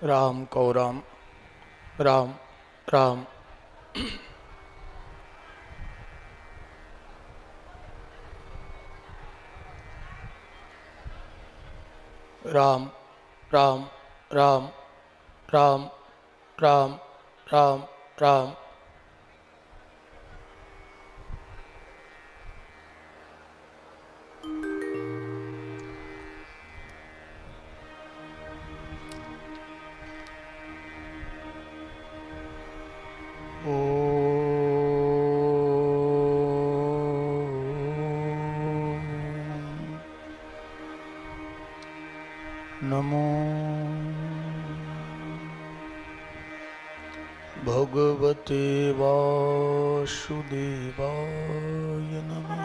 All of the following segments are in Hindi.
राम को राम राम राम। राम राम राम राम राम राम राम। नमो भगवते वासुदेवाय नमः।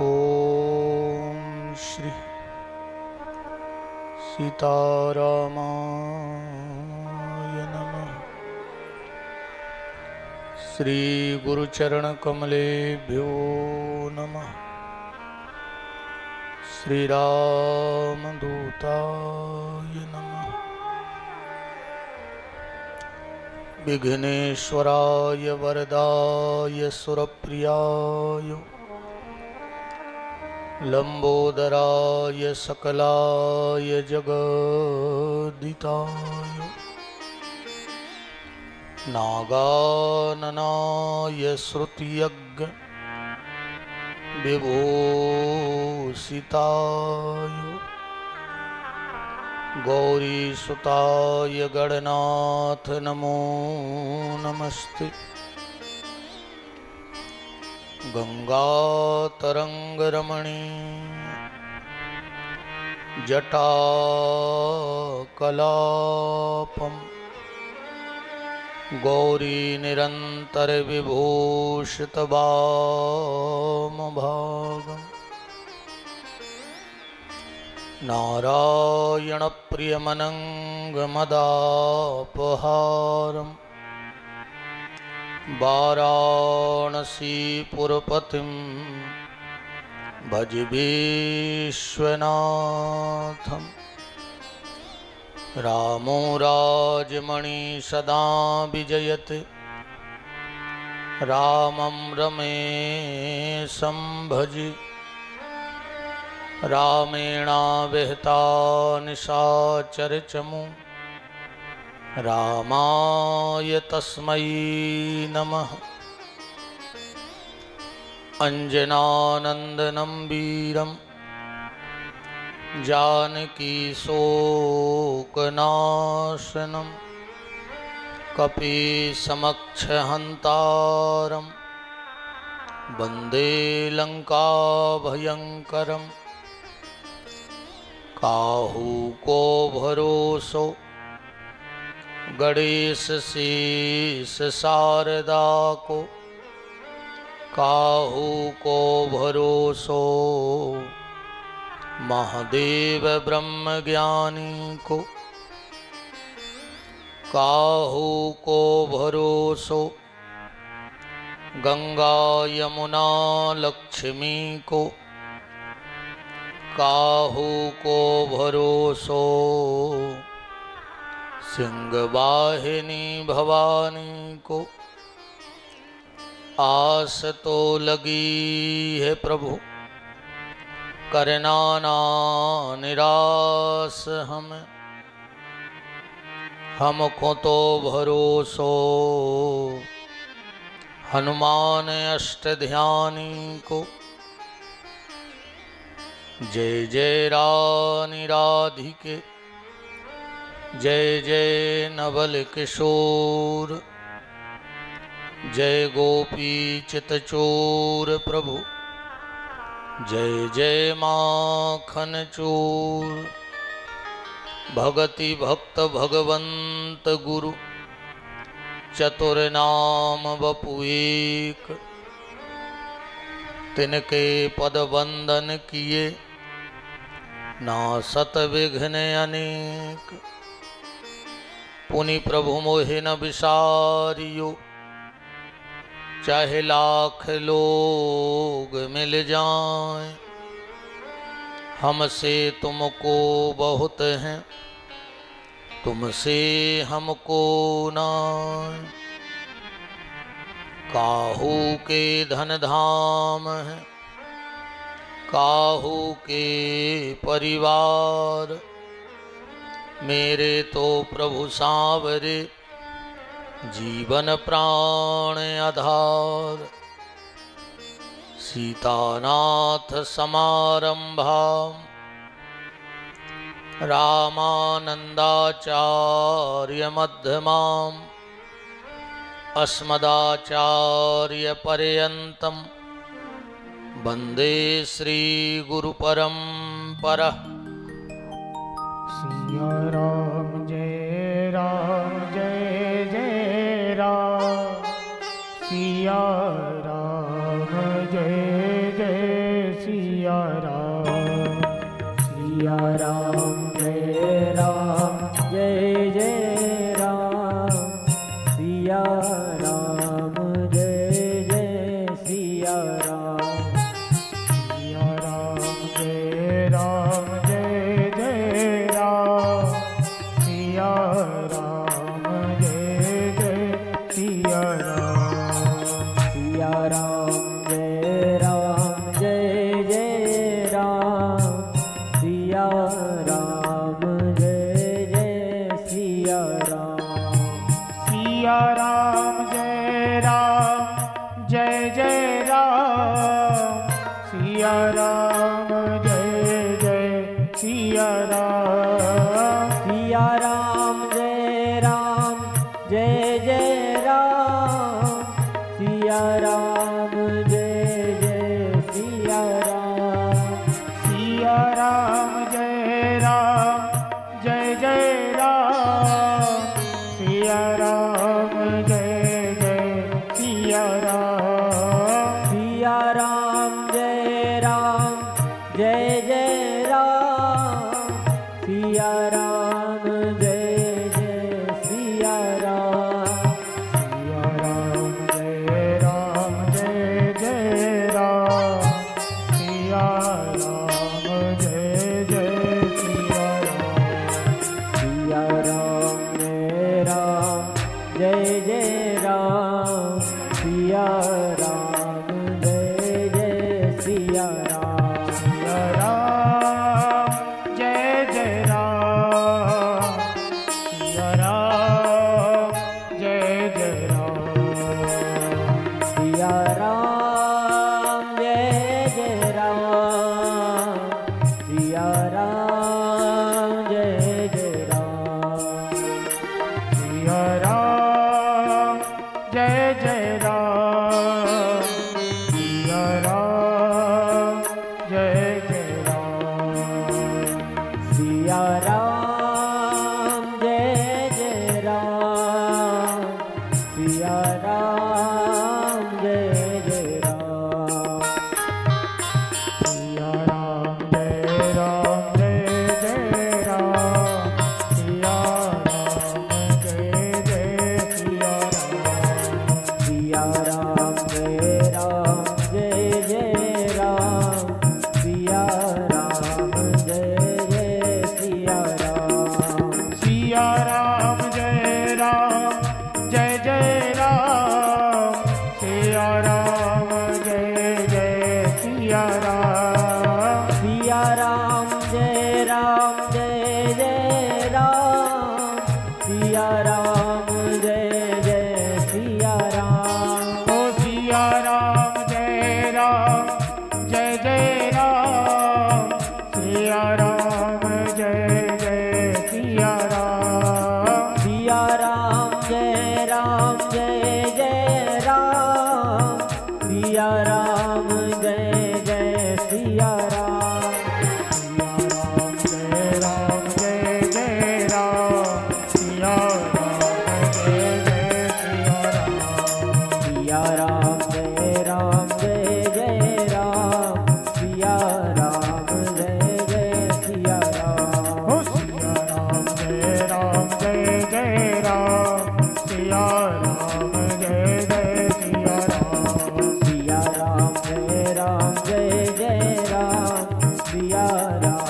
ओम श्री सीतारामाय नमः। श्री गुरुचरण कमलेभ्यो नमः। श्री रामदूताय नमः। विघ्नेश्वराय वरदाय सुरप्रियाय लंबोदराय सकलाय जगद्दिताय नागाननाय श्रुतियज्ञ विभूषिताय गौरीसुताय गणनाथ नमो नमस्ते। गंगातरंगरमणीय जटाकलापम् गौरीनिरन्तरविभूषितवामभागम् नारायणप्रियमनङ्गमदापहारम् वाराणसीपुरपतिं भज विश्वनाथम्। रामो राजमणि सदा विजयते रामं रमेशं भजे। रामेणाविहता निशाचरचमु रामाय तस्मै नमः। अंजनानंदनं वीरं जानकी शोकनाशनं कपीसमक्षहन्तारं वन्दे लंकाभयंकरम्। काहू को भरोसो गणेश शीस शारदा को। काहू को भरोसो महादेव ब्रह्म ज्ञानी को। काहू को भरोसो गंगा यमुना लक्ष्मी को। काहू को भरोसो सिंहवाहिनी भवानी को। आस तो लगी है प्रभु करना ना निराश हमें। हमको तो भरोसो हनुमान अष्टध्यानी को। जय जय रानी राधिके जय जय नवल किशोर। जय गोपी चितचोर प्रभु जय जय माखन चोर। भगति भक्त भगवंत गुरु चतुर नाम बपु एक। तिनके पद वंदन किए नासत विघ्न अनेक। पुनि प्रभु मोहि न विसारियो चाहे लाख लोग मिल जाएं। हमसे तुमको बहुत हैं, तुमसे हमको नाय। काहू के धन धाम हैं, काहू के परिवार, मेरे तो प्रभु सांवरे जीवन प्राण आधार। सीतानाथ समारंभा रामानंदाचार्य मध्यमाम् अस्मदाचार्य पर्यन्तं वंदे श्री गुरु परंपरा। सिया राम जय जय राम, सिया राम जय जय सिया राम, सिया राम जय जय राम, सिया राम जय जय सिया राम, सिया राम जय जय राम, सिया राम जय जय सिया राम, सिया राम जय जय राम, सिया राम जय जय सिया राम, सिया राम जय जय राम, सिया राम जय जय सिया राम, सिया राम जय जय राम, सिया राम जय जय सिया राम, सिया राम जय जय राम, सिया राम जय जय सिया राम, सिया राम जय जय राम, सिया राम जय जय सिया राम, सिया राम जय जय राम, सिया राम जय जय सिया राम, सिया राम जय जय राम, सिया राम जय जय सिया राम, सिया राम जय जय राम, सिया राम जय जय राम, सिया राम जय जय राम, सिया राम जय जय राम, सिया राम जय जय राम, सिया राम जय जय राम, सिया राम जय जय राम, सिया राम जय जय राम, सिया राम जय जय राम, सिया राम जय जय सिया राम, सिया राम जय जय राम, सिया राम जय जय सिया राम, सिया राम जय जय राम, सिया राम जय जय सिया राम, सिया राम जय जय राम, सिया राम जय जय सिया राम, ओ सिया राम जय जय राम, सिया राम जय जय सिया राम, सिया राम जय जय राम, सिया राम जय जय सिया राम, सिया राम जय जय राम, सिया राम जय जय सिया राम, सिया राम जय जय राम, सिया राम जय जय सिया राम, हो सिया राम जय जय राम, सिया राम जय जय सिया राम, सिया राम जय जय राम, सिया राम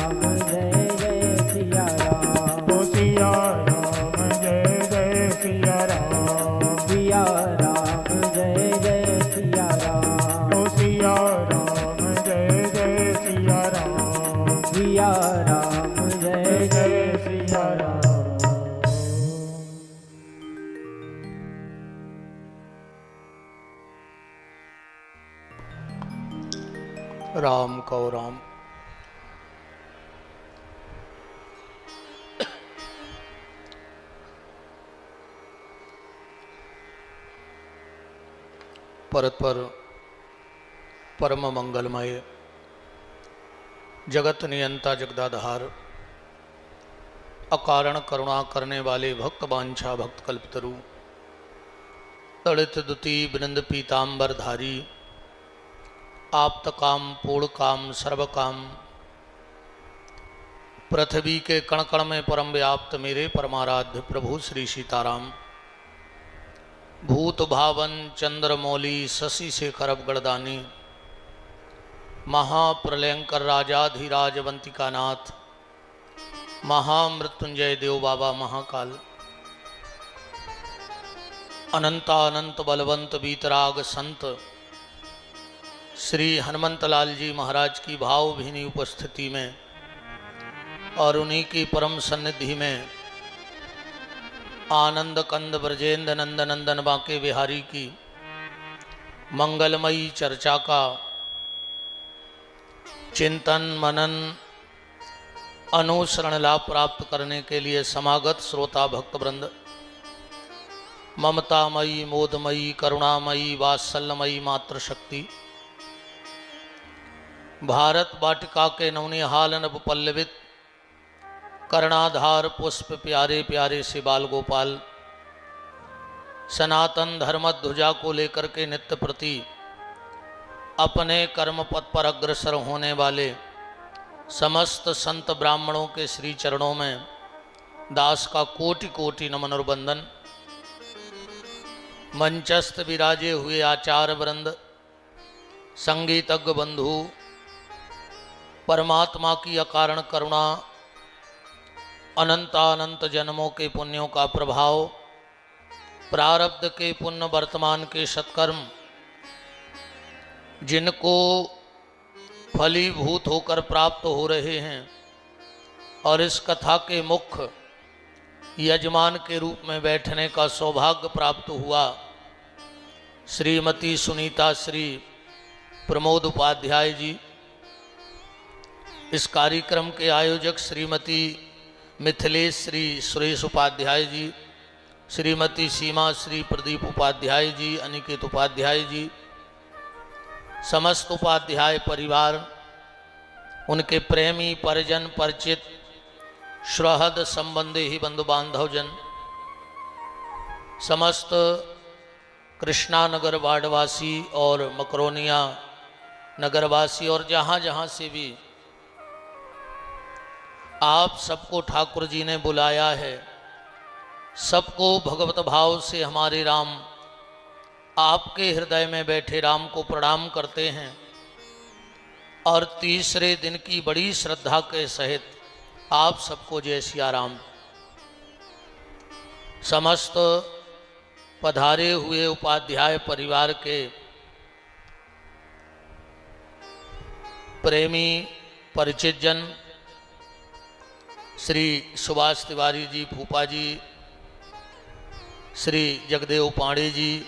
सिया राम जय जय सिया राम। राम कहो राम। परत्पर परम मंगलमय जगत नियंता जगदाधार अकारण करुणा करने वाले भक्त बांछा भक्त कल्पतरु तड़ित दुति वृंद पीतांबर धारी आप्त काम पूर्ण काम सर्व काम पृथ्वी के कण कण में परम व्याप्त मेरे परमाराध्य प्रभु श्री सीताराम भूत भावन चंद्रमौली शशि शेखर गणदानी महाप्रलयंकर राजाधिराजवंतिका नाथ महामृत्युंजय देव बाबा महाकाल अनंतानंत बलवंत बीतराग संत श्री हनुमंतलाल जी महाराज की भावभीनी उपस्थिति में और उन्हीं की परम सन्निधि में आनंद कंद ब्रजेंद्र नंद नंदन बांके बिहारी की मंगलमयी चर्चा का चिंतन मनन अनुसरण लाभ प्राप्त करने के लिए समागत श्रोता भक्त वृंद ममतामयी मोदमयी करुणामयी वात्सल्यमयी मातृशक्ति भारत वाटिका के नवनिहाल नभ पल्लवित कर्णाधार पुष्प प्यारे प्यारे से बाल गोपाल सनातन धर्म ध्वजा को लेकर के नित्य प्रति अपने कर्म पथ पर अग्रसर होने वाले समस्त संत ब्राह्मणों के श्री चरणों में दास का कोटि कोटि नमन और वंदन। मंचस्थ विराजे हुए आचार्य वृंद संगीतज्ञ बंधु परमात्मा की अकारण करुणा अनंतानंत जन्मों के पुण्यों का प्रभाव प्रारब्ध के पुण्य वर्तमान के सत्कर्म जिनको फलीभूत होकर प्राप्त हो रहे हैं और इस कथा के मुख्य यजमान के रूप में बैठने का सौभाग्य प्राप्त हुआ श्रीमती सुनीता श्री प्रमोद उपाध्याय जी, इस कार्यक्रम के आयोजक श्रीमती मिथिलेश श्री सुरेश उपाध्याय जी, श्रीमती सीमा श्री प्रदीप उपाध्याय जी, अनिकेत उपाध्याय जी, समस्त उपाध्याय परिवार, उनके प्रेमी परिजन परिचित श्रहद संबंधी ही बंधु बांधवजन, समस्त कृष्णा नगर वार्डवासी और मकरोनिया नगरवासी और जहाँ जहाँ से भी आप सबको ठाकुर जी ने बुलाया है, सबको भगवत भाव से हमारे राम आपके हृदय में बैठे राम को प्रणाम करते हैं और तीसरे दिन की बड़ी श्रद्धा के सहित आप सबको जय सिया राम। समस्त पधारे हुए उपाध्याय परिवार के प्रेमी परिचित जन श्री सुभाष तिवारी जी फूफा जी, श्री जगदेव पांडे जी,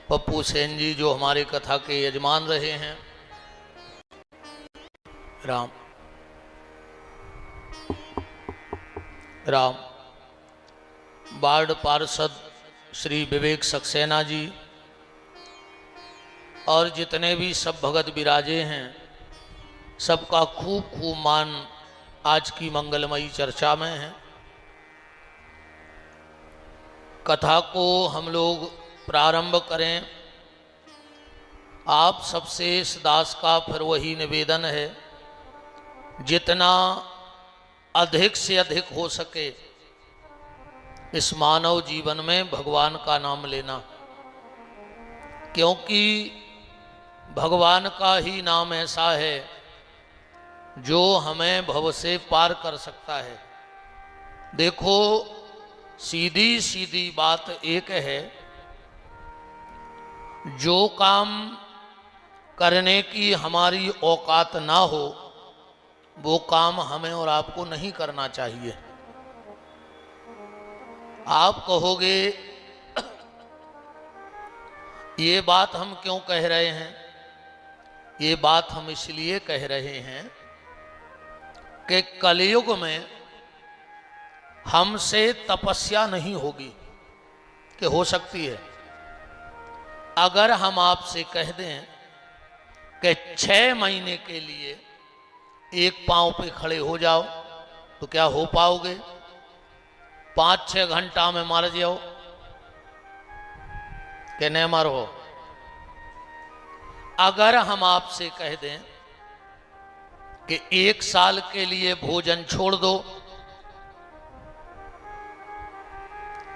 पप्पू सेन जी जो हमारे कथा के यजमान रहे हैं, राम राम वार्ड पार्षद श्री विवेक सक्सेना जी और जितने भी सब भगत विराजे हैं, सबका खूब खूब मान आज की मंगलमयी चर्चा में है। कथा को हम लोग प्रारंभ करें। आप सबसे इस दास का फिर वही निवेदन है, जितना अधिक से अधिक हो सके इस मानव जीवन में भगवान का नाम लेना, क्योंकि भगवान का ही नाम ऐसा है जो हमें भव से पार कर सकता है। देखो, सीधी सीधी बात एक है, जो काम करने की हमारी औकात ना हो वो काम हमें और आपको नहीं करना चाहिए। आप कहोगे ये बात हम क्यों कह रहे हैं? ये बात हम इसलिए कह रहे हैं कि कलयुग में हमसे तपस्या नहीं होगी, कि हो सकती है। अगर हम आपसे कह दें कि 6 महीने के लिए एक पांव पे खड़े हो जाओ, तो क्या हो पाओगे? 5-6 घंटा में मर जाओ कि नहीं मरो? अगर हम आपसे कह दें कि 1 साल के लिए भोजन छोड़ दो,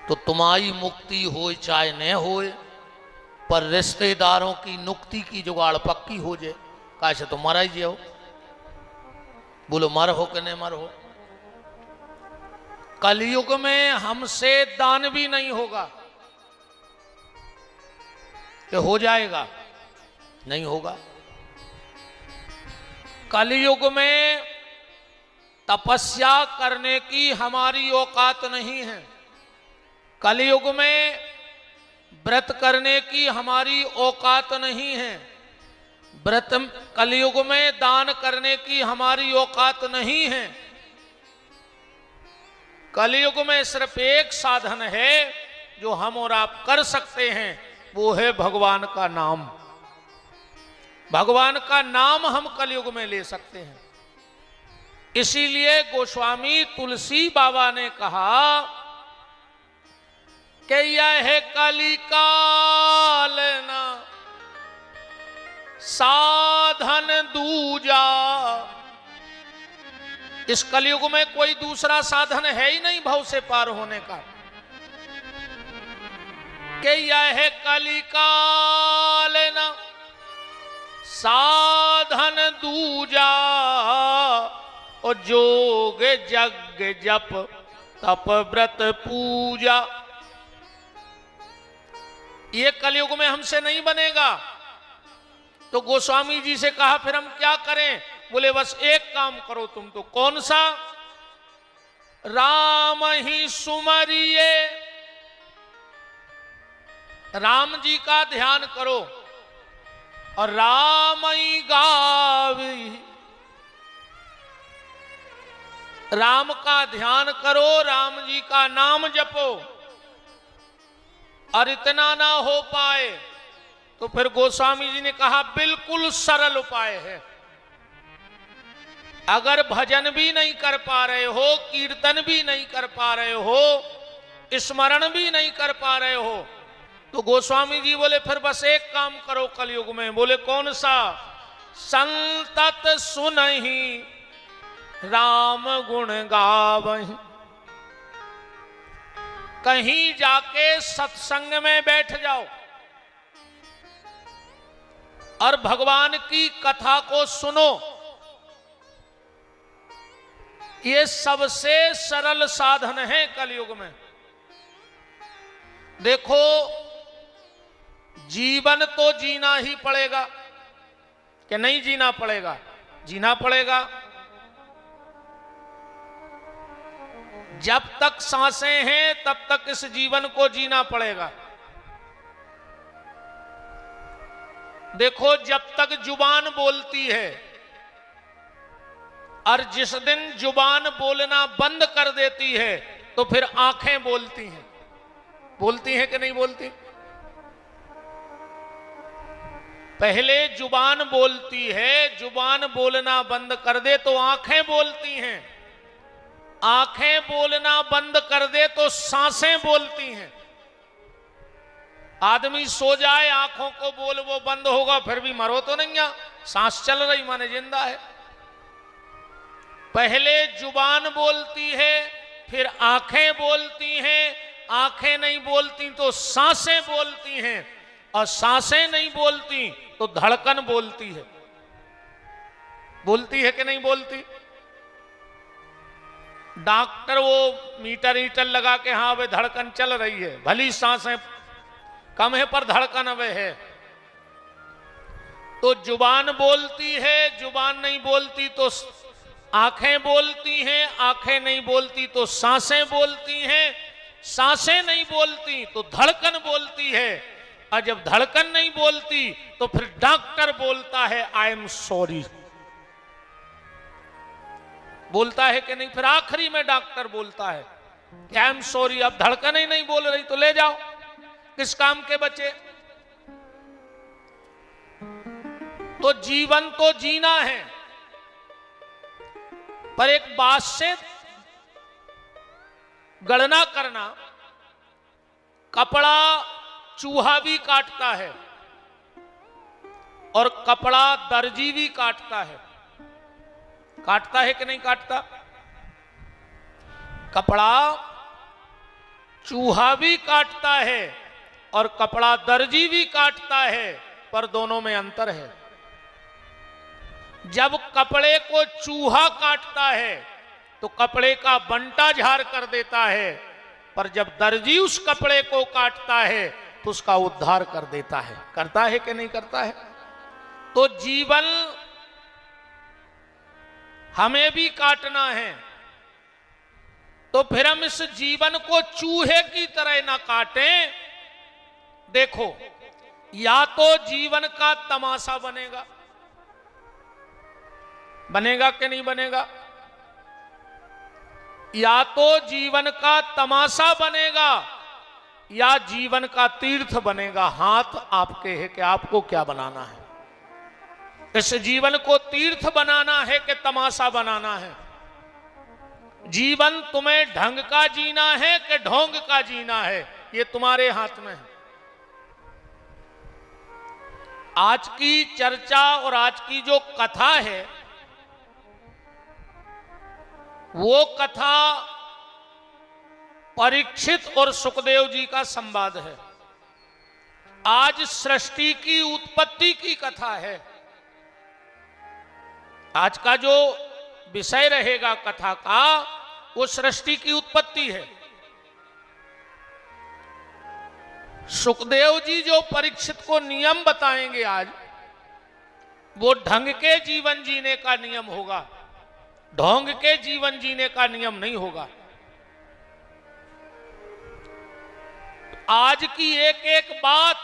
तो तुम्हारी मुक्ति हो चाहे न हो, पर रिश्तेदारों की नुक्ति की जुगाड़ पक्की हो जाए। कैसे तो मरा ही जाओ। बोलो मर हो कि नहीं मर हो? कलयुग में हमसे दान भी नहीं होगा कि हो जाएगा, नहीं होगा। कलयुग में तपस्या करने की हमारी औकात नहीं है। कलयुग में व्रत करने की हमारी औकात नहीं है। व्रत कलयुग में दान करने की हमारी औकात नहीं है। कलयुग में सिर्फ एक साधन है जो हम और आप कर सकते हैं, वो है भगवान का नाम। भगवान का नाम हम कलयुग में ले सकते हैं। इसीलिए गोस्वामी तुलसी बाबा ने कहा कि यह कलिकाल ना साधन दूजा। इस कलयुग में कोई दूसरा साधन है ही नहीं भव से पार होने का। कि यह कलिकाल ना साधन दूजा, और जोग यज्ञ जप तप व्रत पूजा। ये कलयुग में हमसे नहीं बनेगा। तो गोस्वामी जी से कहा फिर हम क्या करें? बोले बस एक काम करो तुम। तो कौन सा? राम ही सुमरिए, राम जी का ध्यान करो, और राम ही गावी। राम का ध्यान करो, राम जी का नाम जपो। और इतना ना हो पाए तो फिर गोस्वामी जी ने कहा बिल्कुल सरल उपाय है। अगर भजन भी नहीं कर पा रहे हो, कीर्तन भी नहीं कर पा रहे हो, स्मरण भी नहीं कर पा रहे हो, तो गोस्वामी जी बोले फिर बस एक काम करो कलयुग में। बोले कौन सा? संतत सुनहि राम गुण गावहि। कहीं जाके सत्संग में बैठ जाओ और भगवान की कथा को सुनो। ये सबसे सरल साधन है कलयुग में। देखो, जीवन तो जीना ही पड़ेगा कि नहीं जीना पड़ेगा? जीना पड़ेगा। जब तक सांसें हैं तब तक इस जीवन को जीना पड़ेगा। देखो, जब तक जुबान बोलती है, और जिस दिन जुबान बोलना बंद कर देती है तो फिर आंखें बोलती हैं। बोलती हैं कि नहीं बोलती? पहले जुबान बोलती है, जुबान बोलना बंद कर दे तो आंखें बोलती हैं, आंखें बोलना बंद कर दे तो सांसें बोलती हैं। आदमी सो जाए, आंखों को बोल वो बंद होगा, फिर भी मरो तो नहीं, सांस चल रही माने जिंदा है। पहले जुबान बोलती है, फिर आंखें बोलती हैं, आंखें नहीं बोलती तो सांसें बोलती हैं, और सांसें नहीं बोलती तो धड़कन बोलती है। बोलती है कि नहीं बोलती? डॉक्टर वो मीटर ईटर लगा के हाँ वे धड़कन चल रही है, भली सांसें कम है पर धड़कन अब है। तो जुबान बोलती है, जुबान नहीं बोलती तो आंखें बोलती हैं, आंखें नहीं बोलती तो सांसें बोलती हैं, सांसें नहीं बोलती तो धड़कन बोलती है, और जब धड़कन नहीं बोलती तो फिर डॉक्टर बोलता है आई एम सॉरी। बोलता है कि नहीं? फिर आखिरी में डॉक्टर बोलता है आई एम सॉरी। अब धड़कन ही नहीं बोल रही तो ले जाओ, किस काम के बचे? तो जीवन तो जीना है, पर एक बात से गणना करना, कपड़ा चूहा भी काटता है और कपड़ा दर्जी भी काटता है। काटता है कि नहीं काटता? कपड़ा चूहा भी काटता है और कपड़ा दर्जी भी काटता है, पर दोनों में अंतर है। जब कपड़े को चूहा काटता है तो कपड़े का बंटा झाड़ कर देता है, पर जब दर्जी उस कपड़े को काटता है तो उसका उद्धार कर देता है। करता है कि नहीं करता है? तो जीवन हमें भी काटना है, तो फिर हम इस जीवन को चूहे की तरह ना काटें। देखो, या तो जीवन का तमाशा बनेगा, बनेगा कि नहीं बनेगा? या तो जीवन का तमाशा बनेगा या जीवन का तीर्थ बनेगा। हाथ आपके है कि आपको क्या बनाना है। इस जीवन को तीर्थ बनाना है कि तमाशा बनाना है। जीवन तुम्हें ढंग का जीना है कि ढोंग का जीना है, ये तुम्हारे हाथ में है। आज की चर्चा और आज की जो कथा है, वो कथा परीक्षित और सुखदेव जी का संवाद है। आज सृष्टि की उत्पत्ति की कथा है। आज का जो विषय रहेगा कथा का, वो सृष्टि की उत्पत्ति है। सुखदेव जी जो परीक्षित को नियम बताएंगे आज, वो ढंग के जीवन जीने का नियम होगा, ढोंग के जीवन जीने का नियम नहीं होगा। आज की एक एक बात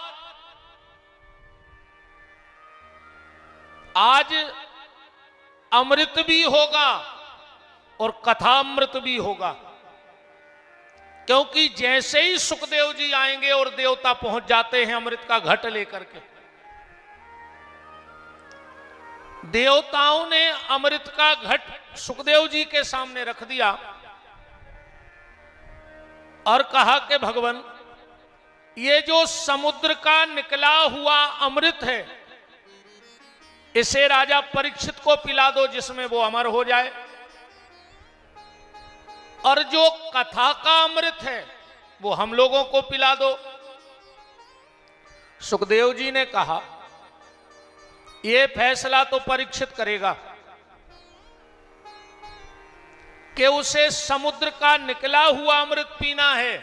आज अमृत भी होगा और कथामृत भी होगा, क्योंकि जैसे ही सुखदेव जी आएंगे और देवता पहुंच जाते हैं अमृत का घट लेकर के, देवताओं ने अमृत का घट सुखदेव जी के सामने रख दिया और कहा कि भगवान, ये जो समुद्र का निकला हुआ अमृत है, इसे राजा परीक्षित को पिला दो जिसमें वो अमर हो जाए, और जो कथा का अमृत है वो हम लोगों को पिला दो। सुखदेव जी ने कहा, ये फैसला तो परीक्षित करेगा कि उसे समुद्र का निकला हुआ अमृत पीना है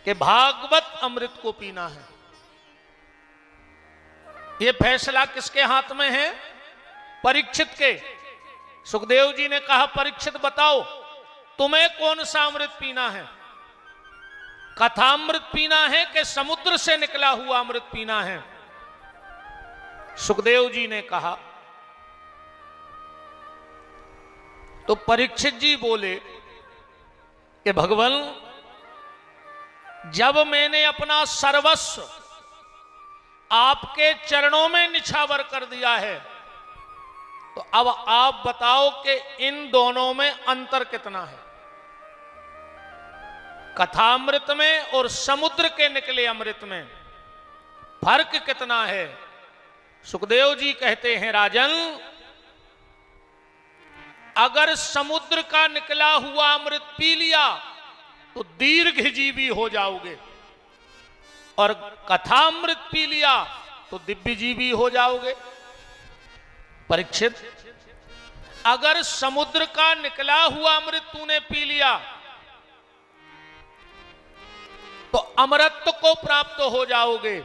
कि भागवत अमृत को पीना है। ये फैसला किसके हाथ में है? परीक्षित के। सुखदेव जी ने कहा, परीक्षित बताओ तुम्हें कौन सा अमृत पीना है? कथामृत पीना है कि समुद्र से निकला हुआ अमृत पीना है? सुखदेव जी ने कहा, तो परीक्षित जी बोले कि भगवान, जब मैंने अपना सर्वस्व आपके चरणों में निछावर कर दिया है, तो अब आप बताओ कि इन दोनों में अंतर कितना है? कथामृत में और समुद्र के निकले अमृत में फर्क कितना है? सुखदेव जी कहते हैं, राजन, अगर समुद्र का निकला हुआ अमृत पी लिया तो दीर्घजीवी हो जाओगे, और कथामृत पी लिया तो दिव्यजीवी हो जाओगे। परीक्षित, अगर समुद्र का निकला हुआ अमृत तूने पी लिया तो अमरत्व को प्राप्त हो जाओगे,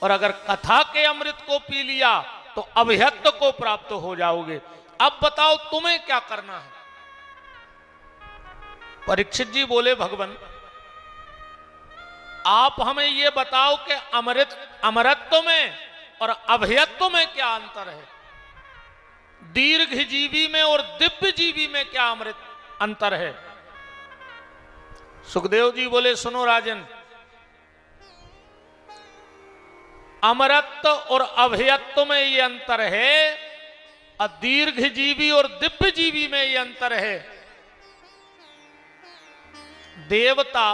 और अगर कथा के अमृत को पी लिया तो अभयत्व को प्राप्त हो जाओगे। अब बताओ तुम्हें क्या करना है। परीक्षित जी बोले, भगवान आप हमें यह बताओ कि अमरत्व में और अभयत्व में क्या अंतर है, दीर्घ जीवी में और दिव्य जीवी में क्या अंतर है। सुखदेव जी बोले, सुनो राजन, अमरत्व और अभयत्व में ये अंतर है, और दीर्घ जीवी और दिव्य जीवी में ये अंतर है। देवता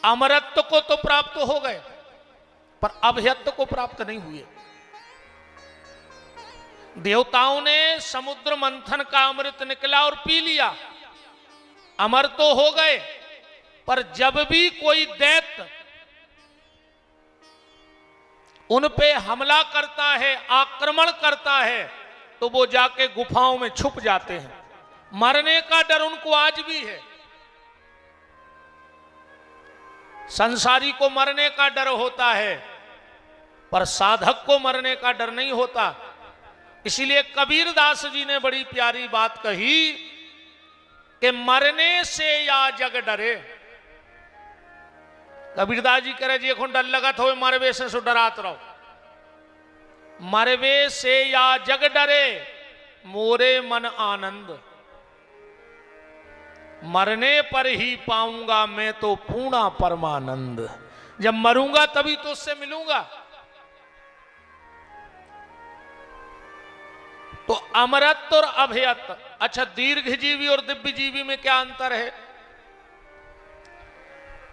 अमरत्व को तो प्राप्त हो गए, पर अभयत्व को प्राप्त नहीं हुए। देवताओं ने समुद्र मंथन का अमृत निकला और पी लिया, अमर तो हो गए, पर जब भी कोई दैत्य उन पे हमला करता है, आक्रमण करता है, तो वो जाके गुफाओं में छुप जाते हैं। मरने का डर उनको आज भी है। संसारी को मरने का डर होता है, पर साधक को मरने का डर नहीं होता। इसीलिए कबीरदास जी ने बड़ी प्यारी बात कही कि मरने से या जग डरे। कबीरदास जी कह रहे जी डर लगत हो मरवे से सो डरात रहो, मरवे से या जग डरे मोरे मन आनंद, मरने पर ही पाऊंगा मैं तो पूर्णा परमानंद। जब मरूंगा तभी तो उससे मिलूंगा। तो अमरत्व और अभयत्व, अच्छा दीर्घ जीवी और दिव्य जीवी में क्या अंतर है।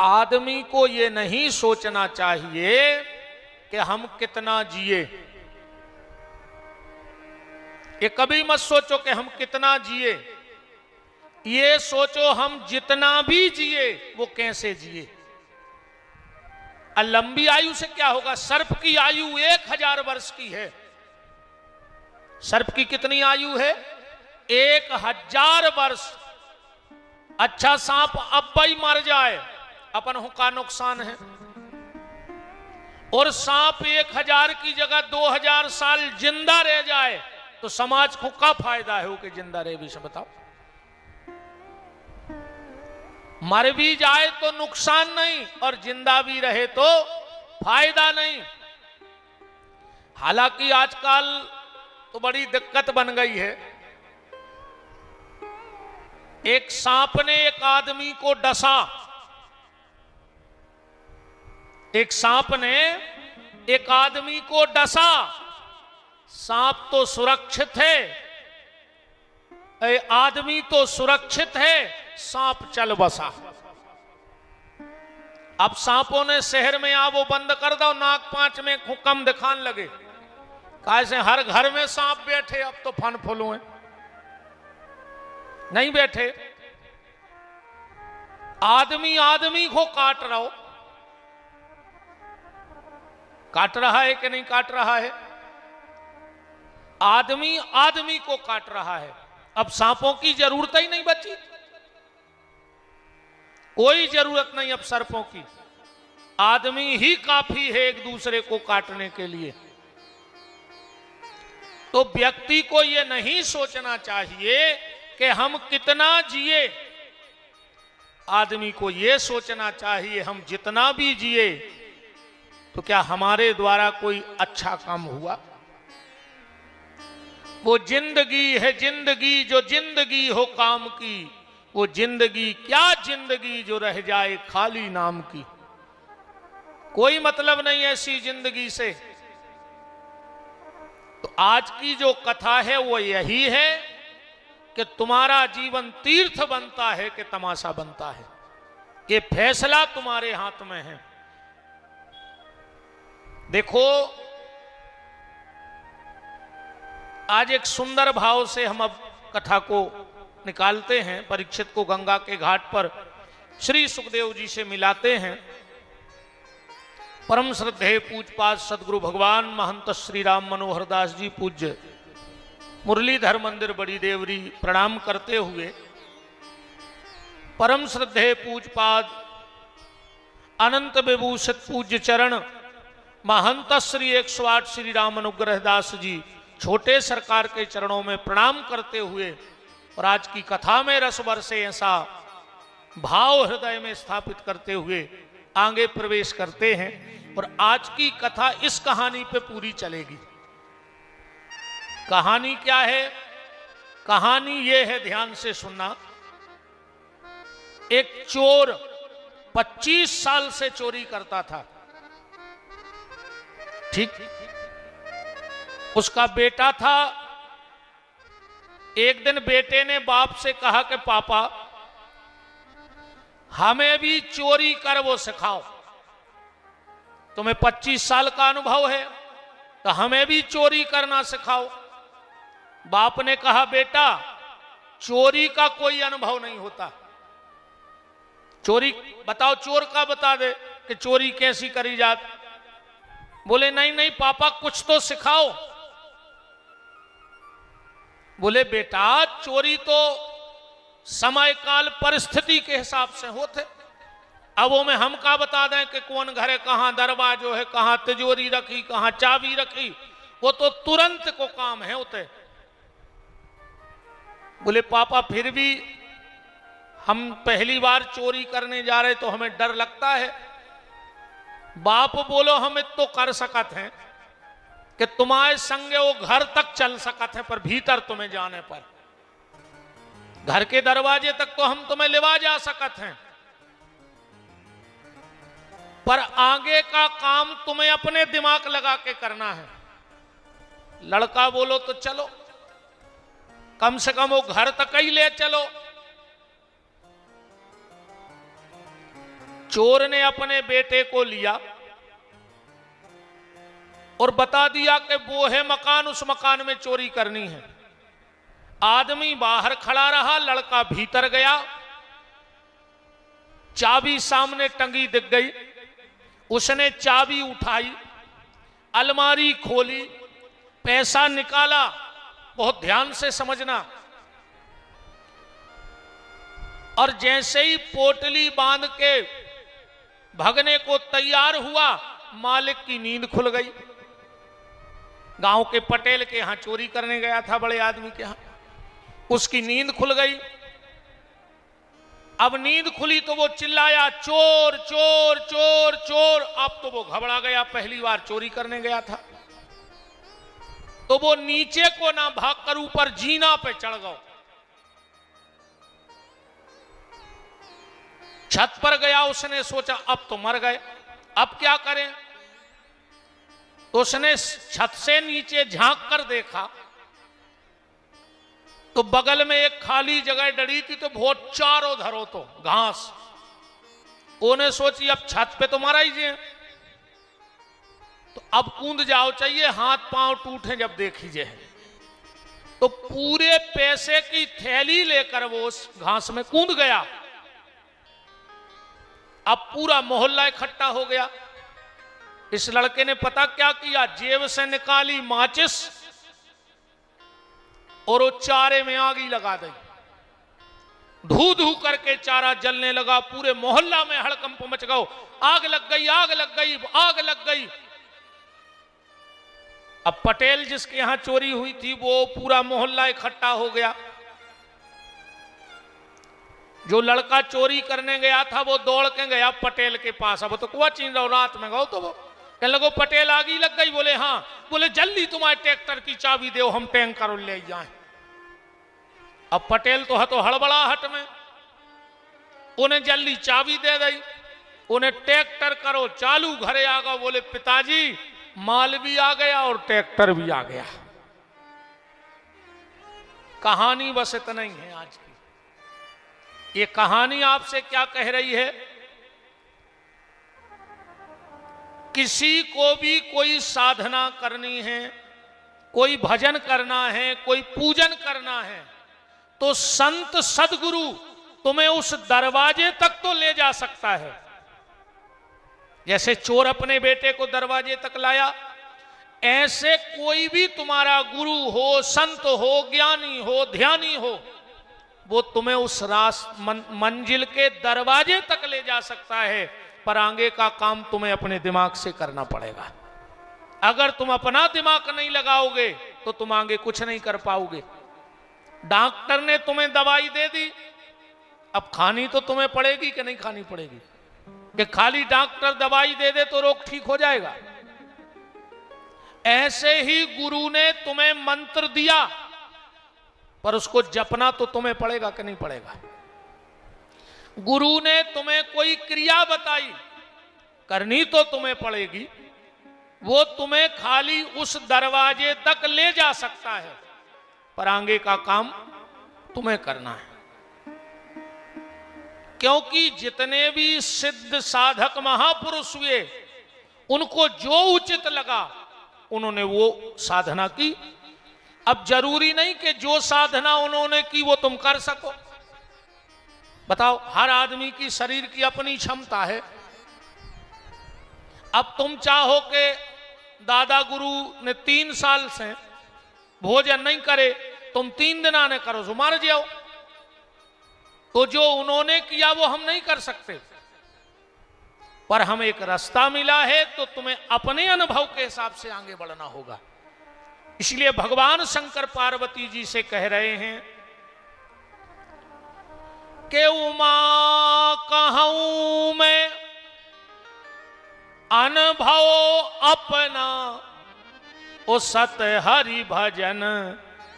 आदमी को यह नहीं सोचना चाहिए कि हम कितना जिए, ये कभी मत सोचो कि हम कितना जिए, ये सोचो हम जितना भी जिए वो कैसे जिए। लंबी आयु से क्या होगा। सर्प की आयु 1000 वर्ष की है। सर्प की कितनी आयु है? 1000 वर्ष। अच्छा सांप अब ही मर जाए अपन का नुकसान है, और सांप 1000 की जगह 2000 साल जिंदा रह जाए तो समाज को क्या फायदा है वो कि जिंदा रहे भी। बताओ, मर भी जाए तो नुकसान नहीं और जिंदा भी रहे तो फायदा नहीं। हालांकि आजकल तो बड़ी दिक्कत बन गई है। एक सांप ने एक आदमी को डसा, एक सांप ने एक आदमी को डसा। सांप तो सुरक्षित है, आदमी तो सुरक्षित है, सांप चल बसा। अब सांपों ने शहर में आ वो बंद कर दो, नाक पांच में कम दिखाने लगे। कैसे हर घर में सांप बैठे, अब तो फन फूलू है, नहीं बैठे। आदमी आदमी को काट रहा हो, काट रहा है कि नहीं काट रहा है? आदमी आदमी को काट रहा है। अब सांपों की जरूरत ही नहीं बची, कोई जरूरत नहीं अब सर्पों की। आदमी ही काफी है एक दूसरे को काटने के लिए। तो व्यक्ति को यह नहीं सोचना चाहिए कि हम कितना जिए, आदमी को यह सोचना चाहिए हम जितना भी जिए तो क्या हमारे द्वारा कोई अच्छा काम हुआ। वो जिंदगी है जिंदगी जो जिंदगी हो काम की, वो जिंदगी क्या जिंदगी जो रह जाए खाली नाम की। कोई मतलब नहीं ऐसी जिंदगी से। तो आज की जो कथा है वो यही है कि तुम्हारा जीवन तीर्थ बनता है कि तमाशा बनता है, कि फैसला तुम्हारे हाथ में है। देखो आज एक सुंदर भाव से हम अब कथा को निकालते हैं। परीक्षित को गंगा के घाट पर श्री सुखदेव जी से मिलाते हैं। परम श्रद्धेय पूज्यपाद सदगुरु भगवान महंत श्री राम मनोहर दास जी पूज्य मुरलीधर मंदिर बड़ी देवरी प्रणाम करते हुए परम श्रद्धेय पूज्यपाद अनंत विभूषित पूज्य चरण महंत श्री 108 श्री राम अनुग्रह दास जी छोटे सरकार के चरणों में प्रणाम करते हुए और आज की कथा में रस बरसे ऐसा भाव हृदय में स्थापित करते हुए आगे प्रवेश करते हैं। और आज की कथा इस कहानी पे पूरी चलेगी। कहानी क्या है? कहानी ये है, ध्यान से सुनना। एक चोर 25 साल से चोरी करता था, ठीक। उसका बेटा था। एक दिन बेटे ने बाप से कहा कि पापा हमें भी चोरी कर वो सिखाओ, तुम्हें 25 साल का अनुभव है तो हमें भी चोरी करना सिखाओ। बाप ने कहा बेटा चोरी का कोई अनुभव नहीं होता, चोरी बताओ, चोर का बता दे कि चोरी कैसी करी जाती। बोले नहीं नहीं पापा कुछ तो सिखाओ। बोले बेटा चोरी तो समय काल परिस्थिति के हिसाब से होते, अब वो में हम का बता दें कि कौन घर है, कहां दरवाजो है, कहां तिजोरी रखी, कहां चाबी रखी, वो तो तुरंत को काम है होते। बोले पापा फिर भी हम पहली बार चोरी करने जा रहे तो हमें डर लगता है। बाप बोलो हम तो कर सकत हैं कि तुम्हारे संगे वो घर तक चल सकत है, पर भीतर तुम्हें जाने पर, घर के दरवाजे तक तो हम तुम्हें लेवा जा सकत हैं, पर आगे का काम तुम्हें अपने दिमाग लगा के करना है। लड़का बोलो तो चलो, कम से कम वो घर तक ही ले चलो। चोर ने अपने बेटे को लिया और बता दिया कि वो है मकान, उस मकान में चोरी करनी है। आदमी बाहर खड़ा रहा, लड़का भीतर गया, चाबी सामने टंगी दिख गई, उसने चाबी उठाई, अलमारी खोली, पैसा निकाला। बहुत ध्यान से समझना। और जैसे ही पोटली बांध के भगने को तैयार हुआ, मालिक की नींद खुल गई। गांव के पटेल के यहां चोरी करने गया था, बड़े आदमी के यहां, उसकी नींद खुल गई। अब नींद खुली तो वो चिल्लाया चोर चोर चोर चोर। अब तो वो घबरा गया, पहली बार चोरी करने गया था। तो वो नीचे को ना भागकर ऊपर जीना पे चढ़ गया, छत पर गया। उसने सोचा अब तो मर गए, अब क्या करें। तो उसने छत से नीचे झांक कर देखा तो बगल में एक खाली जगह डरी थी, तो बहुत चारों धरो तो घास। उन्हें सोची अब छत पे तो मरा ही जे, तो अब कूद जाओ चाहिए, हाथ पांव टूटे जब देखीजे। तो पूरे पैसे की थैली लेकर वो उस घास में कूद गया। अब पूरा मोहल्ला इकट्ठा हो गया। इस लड़के ने पता क्या किया, जेब से निकाली माचिस और वो चारे में आग ही लगा दी। धू धू करके चारा जलने लगा, पूरे मोहल्ला में हड़कंप मच गया। आग लग गई, आग लग गई, आग लग गई। अब पटेल जिसके यहां चोरी हुई थी वो पूरा मोहल्ला इकट्ठा हो गया। जो लड़का चोरी करने गया था वो दौड़ के गया पटेल के पास। अब तो कुआ चीन रहो, रात में गो तो वो कहने लगो पटेल आगी लग गई। बोले हाँ। बोले जल्दी तुम्हारे ट्रैक्टर की चाबी दो, हम टैंकर ले जाएं। अब पटेल तो हड़बड़ाहट में उन्हें जल्दी चाबी दे दी, उन्हें ट्रैक्टर करो चालू, घरे आ गए। बोले पिताजी माल भी आ गया और ट्रैक्टर भी आ गया। कहानी बस इतना ही है आज की। ये कहानी आपसे क्या कह रही है, किसी को भी कोई साधना करनी है, कोई भजन करना है, कोई पूजन करना है, तो संत सदगुरु तुम्हें उस दरवाजे तक तो ले जा सकता है। जैसे चोर अपने बेटे को दरवाजे तक लाया, ऐसे कोई भी तुम्हारा गुरु हो, संत हो, ज्ञानी हो, ध्यानी हो, वो तुम्हें उस मंजिल के दरवाजे तक ले जा सकता है। पर आगे का काम तुम्हें अपने दिमाग से करना पड़ेगा। अगर तुम अपना दिमाग नहीं लगाओगे तो तुम आगे कुछ नहीं कर पाओगे। डॉक्टर ने तुम्हें दवाई दे दी, अब खानी तो तुम्हें पड़ेगी कि नहीं खानी पड़ेगी? कि खाली डॉक्टर दवाई दे दे तो रोग ठीक हो जाएगा? ऐसे ही गुरु ने तुम्हें मंत्र दिया, पर उसको जपना तो तुम्हें पड़ेगा कि नहीं पड़ेगा? गुरु ने तुम्हें कोई क्रिया बताई, करनी तो तुम्हें पड़ेगी। वो तुम्हें खाली उस दरवाजे तक ले जा सकता है, पर आगे का काम तुम्हें करना है। क्योंकि जितने भी सिद्ध साधक महापुरुष हुए, उनको जो उचित लगा उन्होंने वो साधना की। अब जरूरी नहीं कि जो साधना उन्होंने की वो तुम कर सको। बताओ, हर आदमी की शरीर की अपनी क्षमता है। अब तुम चाहो कि दादा गुरु ने 3 साल से भोजन नहीं करे, तुम 3 दिन आने करो सो मार जाओ, तो जो उन्होंने किया वो हम नहीं कर सकते। पर हमें एक रास्ता मिला है, तो तुम्हें अपने अनुभव के हिसाब से आगे बढ़ना होगा। इसलिए भगवान शंकर पार्वती जी से कह रहे हैं कि उमा कहूं मैं अनुभव अपना, ओ सत हरि भजन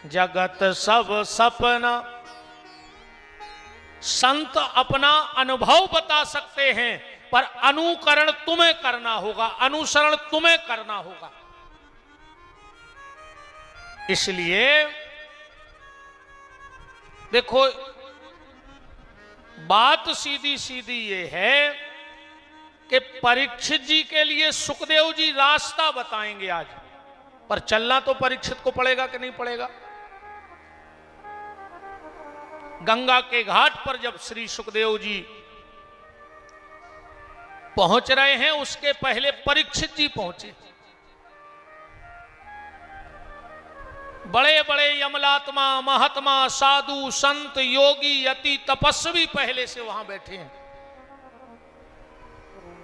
जगत सब सपना। संत अपना अनुभव बता सकते हैं, पर अनुकरण तुम्हें करना होगा, अनुसरण तुम्हें करना होगा। इसलिए देखो, बात सीधी सीधी ये है कि परीक्षित जी के लिए सुखदेव जी रास्ता बताएंगे आज, पर चलना तो परीक्षित को पड़ेगा कि नहीं पड़ेगा? गंगा के घाट पर जब श्री सुखदेव जी पहुंच रहे हैं, उसके पहले परीक्षित जी पहुंचे। बड़े बड़े यमलात्मा, महात्मा, साधु, संत, योगी, यति, तपस्वी पहले से वहां बैठे हैं।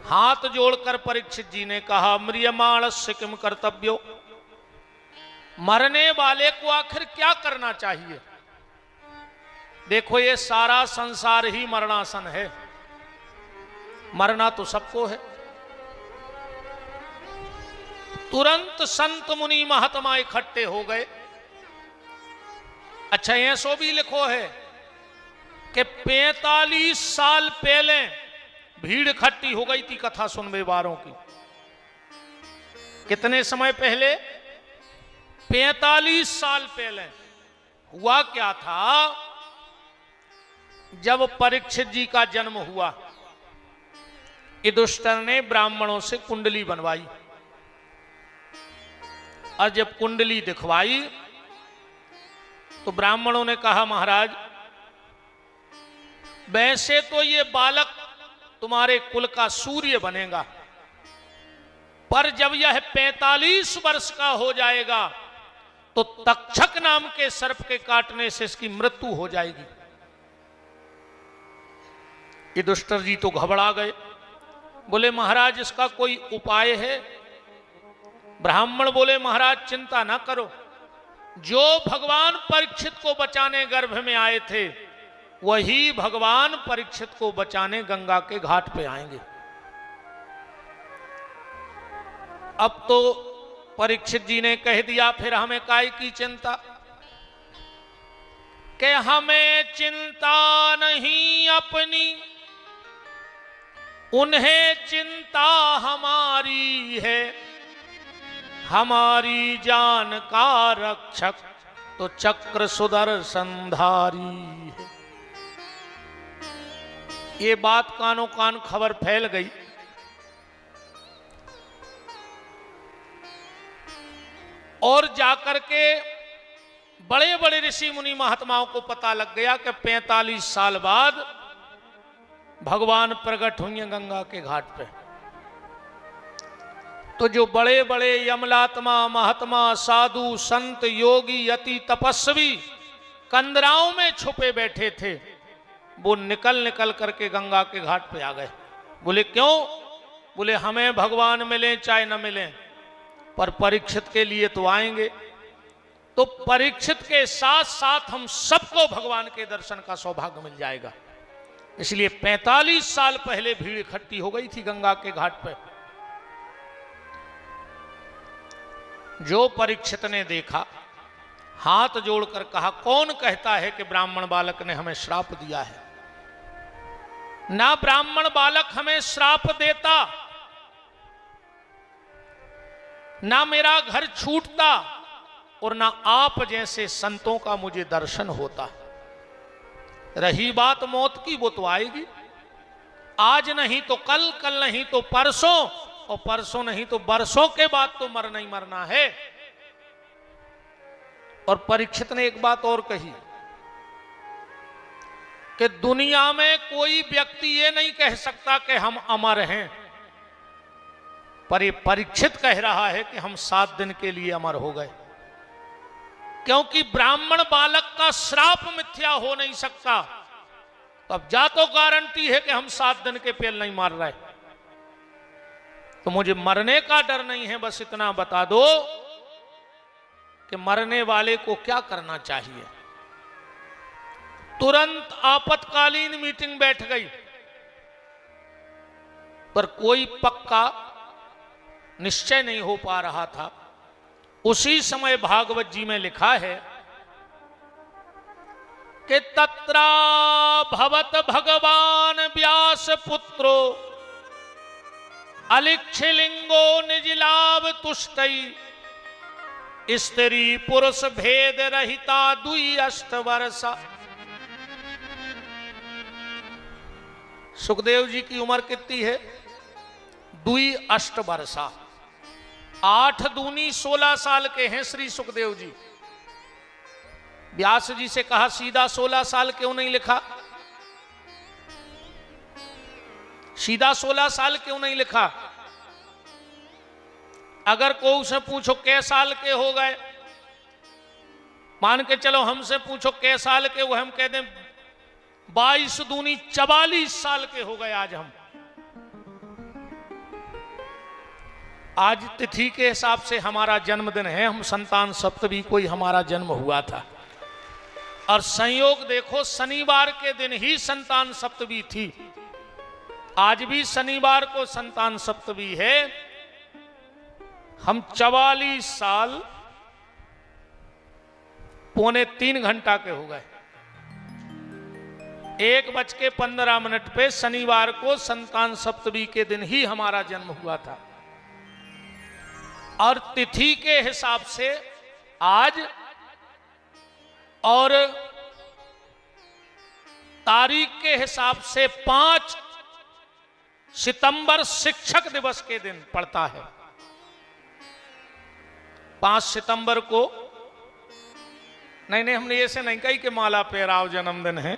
हाथ जोड़कर परीक्षित जी ने कहा, म्रियमाणस्य किम कर्तव्यो, मरने वाले को आखिर क्या करना चाहिए? देखो, ये सारा संसार ही मरणासन है, मरना तो सबको है। तुरंत संत मुनि महात्मा इकट्ठे हो गए। अच्छा, ये सो भी लिखो है कि 45 साल पहले भीड़ इकट्ठी हो गई थी कथा सुनने वालों की। कितने समय पहले? 45 साल पहले। हुआ क्या था, जब परीक्षित जी का जन्म हुआ, युधिष्ठिर ने ब्राह्मणों से कुंडली बनवाई, और जब कुंडली दिखवाई तो ब्राह्मणों ने कहा, महाराज वैसे तो ये बालक तुम्हारे कुल का सूर्य बनेगा, पर जब यह 45 वर्ष का हो जाएगा तो तक्षक नाम के सर्प के काटने से इसकी मृत्यु हो जाएगी। युधिष्ठिर जी तो घबरा गए, बोले महाराज इसका कोई उपाय है? ब्राह्मण बोले, महाराज चिंता ना करो, जो भगवान परीक्षित को बचाने गर्भ में आए थे, वही भगवान परीक्षित को बचाने गंगा के घाट पे आएंगे। अब तो परीक्षित जी ने कह दिया, फिर हमें काय की चिंता, कि हमें चिंता नहीं अपनी, उन्हें चिंता हमारी है। हमारी जान का रक्षक तो चक्र सुदर्शनधारी है। ये बात कानों कान खबर फैल गई। और जाकर के बड़े बड़े ऋषि मुनि महात्माओं को पता लग गया कि 45 साल बाद भगवान प्रकट हुए गंगा के घाट पे। तो जो बड़े बड़े यमलात्मा, महात्मा, साधु, संत, योगी, यति, तपस्वी कंदराओं में छुपे बैठे थे, वो निकल निकल करके गंगा के घाट पे आ गए। बोले क्यों? बोले हमें भगवान मिले चाहे न मिले, पर परीक्षित के लिए तो आएंगे। तो परीक्षित के साथ साथ हम सबको भगवान के दर्शन का सौभाग्य मिल जाएगा। इसलिए 45 साल पहले भीड़ इकट्ठी हो गई थी गंगा के घाट पर। जो परीक्षित ने देखा, हाथ जोड़कर कहा, कौन कहता है कि ब्राह्मण बालक ने हमें श्राप दिया है? ना ब्राह्मण बालक हमें श्राप देता, ना मेरा घर छूटता, और ना आप जैसे संतों का मुझे दर्शन होता। रही बात मौत की, वो तो आएगी, आज नहीं तो कल, कल नहीं तो परसों, और परसों नहीं तो बरसों के बाद तो मरना ही मरना है। और परीक्षित ने एक बात और कही कि दुनिया में कोई व्यक्ति ये नहीं कह सकता कि हम अमर हैं, पर ये परीक्षित कह रहा है कि हम 7 दिन के लिए अमर हो गए, क्योंकि ब्राह्मण बालक का श्राप मिथ्या हो नहीं सकता। तो अब जा तो गारंटी है कि हम 7 दिन के पेल नहीं मार रहे, तो मुझे मरने का डर नहीं है। बस इतना बता दो कि मरने वाले को क्या करना चाहिए। तुरंत आपातकालीन मीटिंग बैठ गई, पर कोई पक्का निश्चय नहीं हो पा रहा था। उसी समय भागवत जी में लिखा है कि तत्रा भवत भगवान व्यास पुत्रो अलिक्षलिंगो निजलाभ तुष्टई स्त्री पुरुष भेद रहिता दुई अष्ट वर्षा। सुखदेव जी की उम्र कितनी है? 2 अष्ट वर्षा। 8 दूनी 16 साल के हैं श्री सुखदेव जी। व्यास जी से कहा सीधा 16 साल क्यों नहीं लिखा? सीधा 16 साल क्यों नहीं लिखा? अगर कोई से पूछो कै साल के हो गए, मान के चलो हमसे पूछो कै साल के, वो हम कह दें 22 दूनी 44 साल के हो गए आज हम। आज तिथि के हिसाब से हमारा जन्मदिन है, हम संतान सप्तमी को ही हमारा जन्म हुआ था। और संयोग देखो शनिवार के दिन ही संतान सप्तमी थी। आज भी शनिवार को संतान सप्तमी है। हम 44 साल पौने 3 घंटा के हो गए। 1:15 पे शनिवार को संतान सप्तमी के दिन ही हमारा जन्म हुआ था। और तिथि के हिसाब से आज और तारीख के हिसाब से 5 सितंबर शिक्षक दिवस के दिन पड़ता है। 5 सितंबर को नहीं, हमने ऐसे नहीं कही कि माला पेराव जन्मदिन है।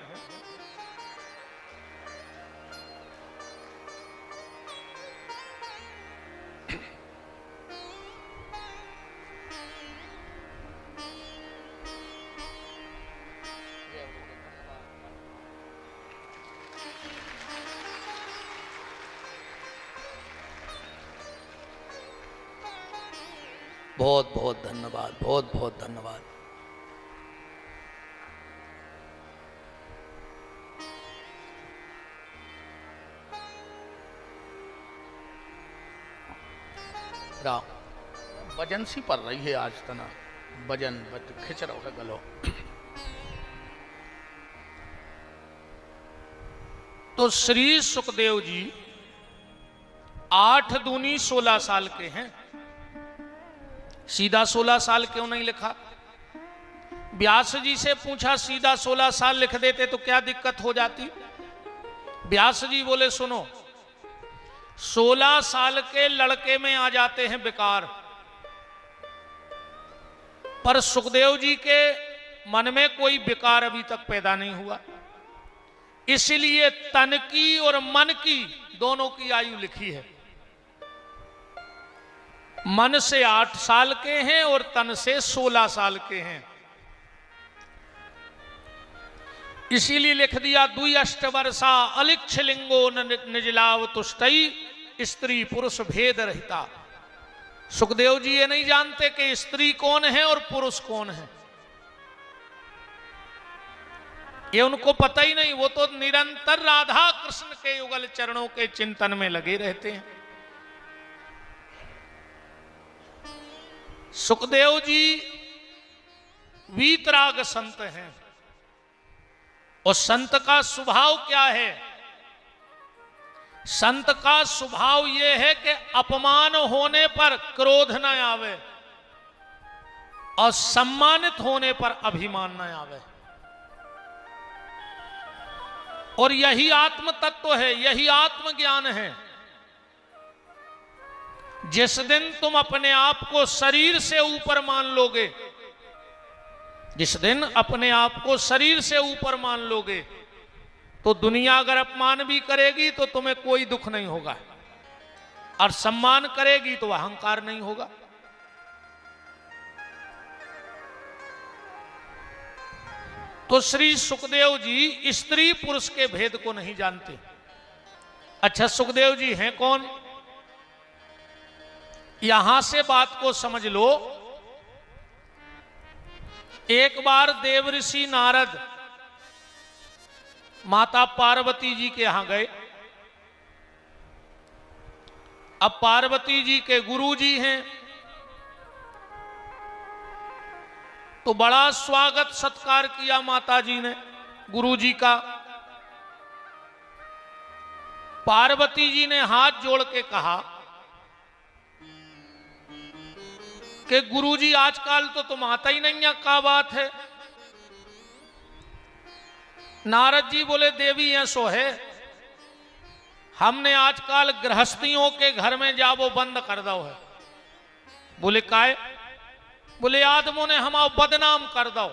बहुत बहुत धन्यवाद, बहुत बहुत धन्यवाद। राम वजन सी पड़ रही है आज तना, वजन खिंच रहा है गलो। तो श्री सुखदेव जी 8 दूनी 16 साल के हैं। सीधा 16 साल क्यों नहीं लिखा? व्यास जी से पूछा सीधा 16 साल लिख देते तो क्या दिक्कत हो जाती? व्यास जी बोले सुनो, 16 साल के लड़के में आ जाते हैं विकार, पर सुखदेव जी के मन में कोई विकार अभी तक पैदा नहीं हुआ, इसलिए तन की और मन की दोनों की आयु लिखी है। मन से 8 साल के हैं और तन से 16 साल के हैं, इसीलिए लिख दिया 2 अष्ट वर्षा अलिक्षलिंगो निजलाव तुष्टई स्त्री पुरुष भेद रहता। सुखदेव जी ये नहीं जानते कि स्त्री कौन है और पुरुष कौन है, ये उनको पता ही नहीं। वो तो निरंतर राधा कृष्ण के युगल चरणों के चिंतन में लगे रहते हैं। सुखदेव जी वीतराग संत हैं, और संत का स्वभाव क्या है? संत का स्वभाव यह है कि अपमान होने पर क्रोध न आवे और सम्मानित होने पर अभिमान न आवे। और यही आत्म तत्व है, यही आत्मज्ञान है। जिस दिन तुम अपने आप को शरीर से ऊपर मान लोगे, जिस दिन अपने आप को शरीर से ऊपर मान लोगे, तो दुनिया अगर अपमान भी करेगी तो तुम्हें कोई दुख नहीं होगा, और सम्मान करेगी तो अहंकार नहीं होगा। तो श्री सुखदेव जी स्त्री पुरुष के भेद को नहीं जानते। अच्छा, सुखदेव जी हैं कौन? यहां से बात को समझ लो। एक बार देवऋषि नारद माता पार्वती जी के यहां गए। अब पार्वती जी के गुरु जी हैं, तो बड़ा स्वागत सत्कार किया माता जी ने गुरु जी का। पार्वती जी ने हाथ जोड़ के कहा कि गुरुजी आजकल तो तुम आता ही नहीं है, क्या बात है? नारद जी बोले, देवी ऐसो है, हमने आजकल गृहस्थियों के घर में जाबो बंद कर दो है। बोले काय? बोले आदमों ने हम बदनाम कर दो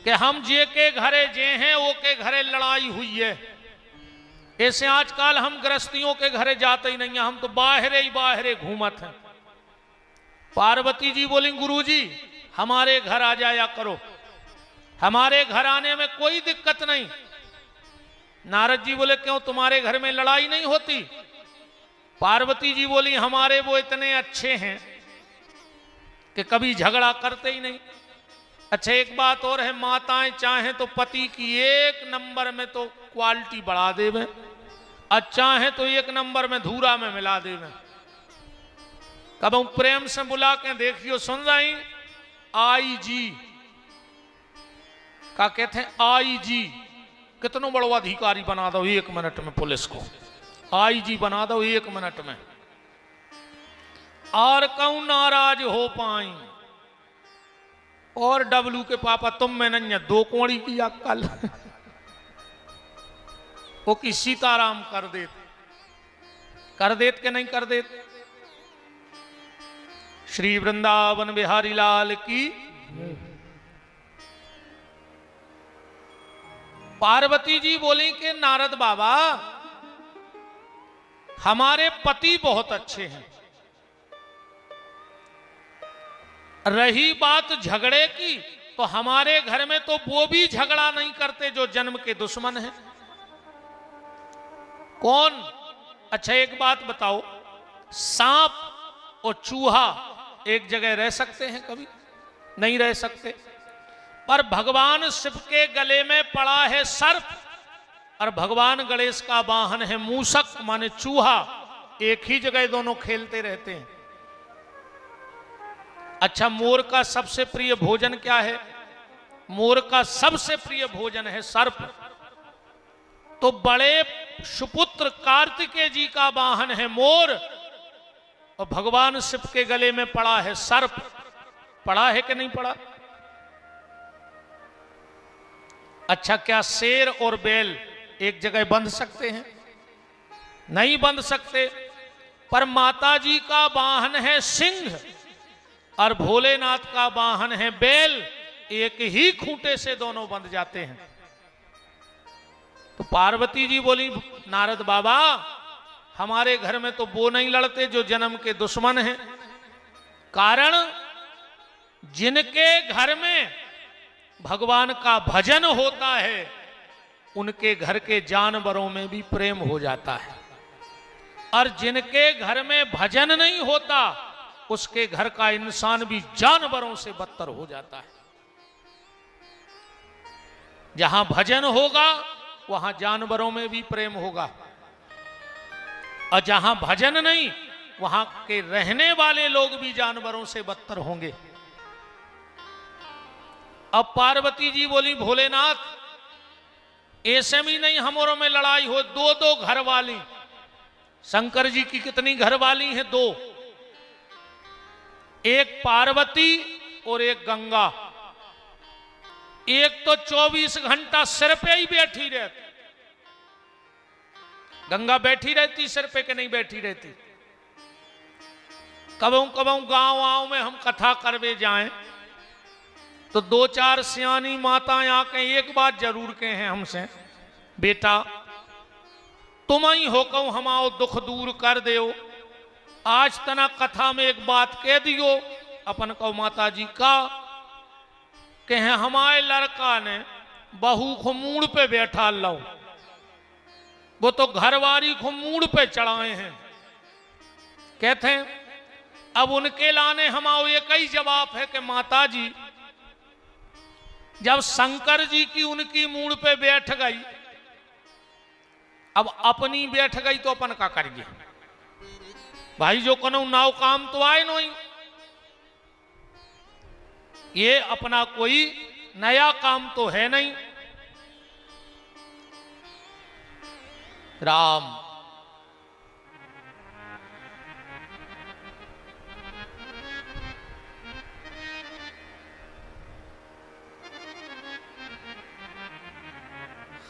कि हम जे के घरे जे हैं वो के घरे लड़ाई हुई है। ऐसे आजकल हम गृहस्थियों के घरे जाते ही नहीं है, हम तो बाहरे ही बाहरे घूमत हैं। पार्वती जी बोली, गुरुजी हमारे घर आ जाया करो, हमारे घर आने में कोई दिक्कत नहीं। नारद जी बोले, क्यों तुम्हारे घर में लड़ाई नहीं होती? पार्वती जी बोली, हमारे वो इतने अच्छे हैं कि कभी झगड़ा करते ही नहीं। अच्छा, एक बात और है, माताएं चाहें तो पति की एक नंबर में तो क्वालिटी बढ़ा देवे, अच्छा है तो एक नंबर में धूरा में मिला देवे। कब प्रेम से बुला के देखियो, सुन रही? आई जी का कहते हैं, आई जी कितनो बड़ो अधिकारी बना दो 1 मिनट में, पुलिस को आई जी बना दो 1 मिनट में, और कौन नाराज हो पाई। और डब्लू के पापा तुम में नहीं है, 2 कोड़ी की अक्कल वो की सीताराम कर देत के नहीं कर देत। श्री वृंदावन बिहारी लाल की। पार्वती जी बोली कि नारद बाबा हमारे पति बहुत अच्छे हैं, रही बात झगड़े की तो हमारे घर में तो वो भी झगड़ा नहीं करते जो जन्म के दुश्मन हैं। कौन? अच्छा, एक बात बताओ, सांप और चूहा एक जगह रह सकते हैं? कभी नहीं रह सकते। पर भगवान शिव के गले में पड़ा है सर्प, और भगवान गणेश का वाहन है मूषक माने चूहा। एक ही जगह दोनों खेलते रहते हैं। अच्छा, मोर का सबसे प्रिय भोजन क्या है? मोर का सबसे प्रिय भोजन है सर्प। तो बड़े सुपुत्र कार्तिकेय जी का वाहन है मोर, और भगवान शिव के गले में पड़ा है सर्प। पड़ा है कि नहीं पड़ा? अच्छा, क्या शेर और बैल एक जगह बंध सकते हैं? नहीं बंध सकते। पर माता जी का वाहन है सिंह और भोलेनाथ का वाहन है बैल, एक ही खूंटे से दोनों बंध जाते हैं। तो पार्वती जी बोली, नारद बाबा हमारे घर में तो वो नहीं लड़ते जो जन्म के दुश्मन हैं। कारण जिनके घर में भगवान का भजन होता है उनके घर के जानवरों में भी प्रेम हो जाता है। और जिनके घर में भजन नहीं होता उसके घर का इंसान भी जानवरों से बदतर हो जाता है। जहां भजन होगा वहां जानवरों में भी प्रेम होगा, और जहां भजन नहीं वहां के रहने वाले लोग भी जानवरों से बदतर होंगे। अब पार्वती जी बोली, भोलेनाथ ऐसे भी नहीं हमारों में लड़ाई हो, दो दो घर वाली। शंकर जी की कितनी घर वाली है? दो, एक पार्वती और एक गंगा। एक तो 24 घंटा सिर पे ही बैठी रहती, गंगा बैठी रहती सिर पे के नहीं बैठी रहती। कबों कबों गांव में हम कथा करवे जाएं तो दो चार सियानी माताएं आके एक बात जरूर कहे हैं हमसे, बेटा तुम ही हो कहूं हमाओ दुख दूर कर दो। आज तना कथा में एक बात कह दियो अपन को माता जी का, कहे हमारे लड़का ने बहू को मूड़ पे बैठा लो, वो तो घरवारी को मूड़ पे चढ़ाए हैं। कहते हैं अब उनके लाने हमाओ एक ही जवाब है कि माता जी जब शंकर जी की उनकी मूड़ पे बैठ गई, अब अपनी बैठ गई तो अपन का करिए भाई, जो कनो नाव काम तो आए नहीं, ये अपना कोई नया काम तो है नहीं। राम